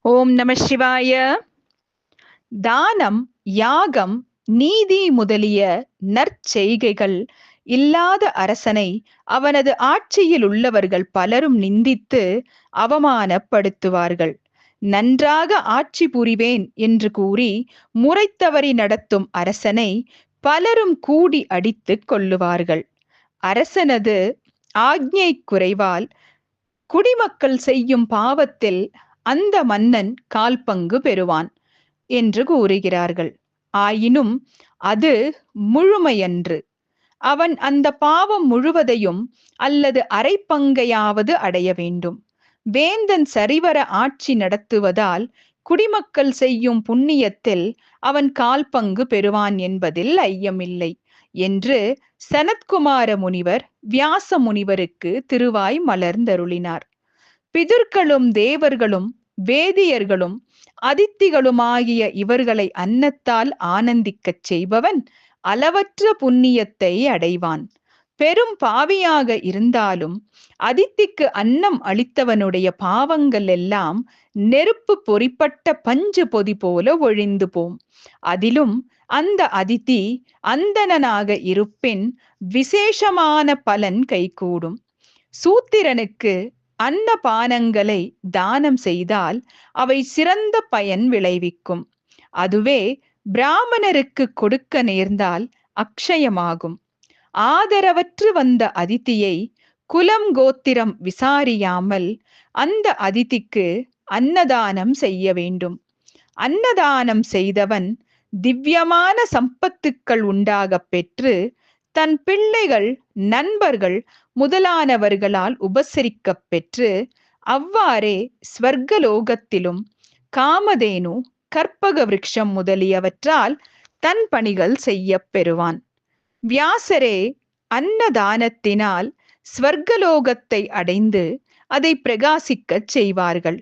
ஓம் நம சிவாய. தானம், யாகம், நீதி முதலிய நற்செய்கைகள் இல்லாத அரசனை அவனது ஆட்சியில் உள்ளவர்கள் பலரும் நிந்தித்து அவமானப்படுத்துவார்கள். நன்றாக ஆட்சி புரிவேன் என்று கூறி முறைத்தவறி நடத்தும் அரசனை பலரும் கூடி அடித்துக் கொள்ளுவார்கள். அரசனது ஆக்ஞை குறைவால் குடிமக்கள் செய்யும் பாவத்தில் அந்த மன்னன் கால் பங்கு பெறுவான் என்று கூறுகிறார்கள். ஆயினும் அது முழுமையன்று. அவன் அந்த பாவம் முழுவதையும் அல்லது அரை பங்கையாவது அடைய வேண்டும். வேந்தன் சரிவர ஆட்சி நடத்துவதால் குடிமக்கள் செய்யும் புண்ணியத்தில் அவன் கால் பங்கு பெறுவான் என்பதில் ஐயமில்லை என்று சனத்குமார முனிவர் வியாச முனிவருக்கு திருவாய் மலர்ந்தருளினார். பிதுர்களும் தேவர்களும் வேதியர்களும் அதித்திகளுமாகிய இவர்களை அன்னத்தால் ஆனந்திக்கச் செய்பவன் அளவற்ற புண்ணியத்தை அடைவான். பெரும் பாவியாக இருந்தாலும் அதித்திக்கு அன்னம் அளித்தவனுடைய பாவங்கள் எல்லாம் நெருப்பு பொறிப்பட்ட பஞ்சு பொதி போல ஒழிந்து போம். அதிலும் அந்த அதித்தி அந்தணனாக இருப்பின் விசேஷமான பலன் கைகூடும். சூத்திரனுக்கு அன்னபானங்களை தானம் செய்தால் அவை சிறந்த பயன் விளைவிக்கும். அதுவே பிராமணருக்கு கொடுக்க நேர்ந்தால் அக்ஷயமாகும். ஆதரவற்று வந்த அதித்தியை குலம் கோத்திரம் விசாரியாமல் அந்த அதித்திக்கு அன்னதானம் செய்ய வேண்டும். அன்னதானம் செய்தவன் திவ்யமான சம்பத்துக்கள் உண்டாக பெற்று தன் பிள்ளைகள், நண்பர்கள் முதலானவர்களால் உபசரிக்கப் பெற்று அவ்வாறே ஸ்வர்கலோகத்திலும் காமதேனு, கற்பக விருட்சம் முதலியவற்றால் தன் பணிகள் செய்ய பெறுவான். வியாசரே அன்னதானத்தினால் ஸ்வர்கலோகத்தை அடைந்து அதை பிரகாசிக்கச் செய்வார்கள்.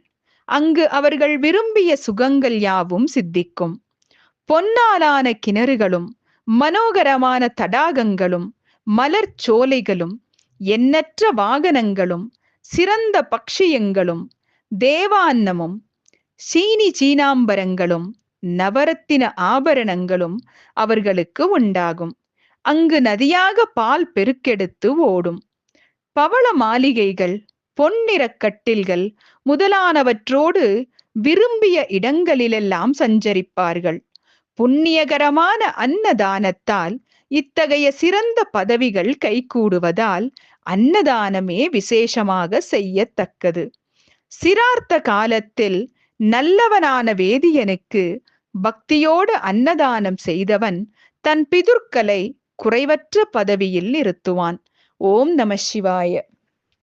அங்கு அவர்கள் விரும்பிய சுகங்கள் யாவும் சித்திக்கும். பொன்னாலான கிணறுகளும் மனோகரமான தடாகங்களும் மலர் சோலைகளும் எண்ணற்ற வாகனங்களும் சிறந்த பக்ஷியங்களும் தேவான்னமும் சீனி சீனாம்பரங்களும் நவரத்தின ஆபரணங்களும் அவர்களுக்கு உண்டாகும். அங்கு நதியாக பால் பெருக்கெடுத்து ஓடும். பவள மாளிகைகள், பொன்னிற கட்டில்கள் முதலானவற்றோடு விரும்பிய இடங்களிலெல்லாம் சஞ்சரிப்பார்கள். புண்ணியகரமான அன்னதானத்தால் இத்தகைய சிறந்த பதவிகள் கைகூடுவதால் அன்னதானமே விசேஷமாக செய்யத்தக்கது. சிரார்த்த காலத்தில் நல்லவனான வேதியனுக்கு பக்தியோடு அன்னதானம் செய்தவன் தன் பிதுர்களை குறைவற்ற பதவியில் நிறுத்துவான். ஓம் நம சிவாய.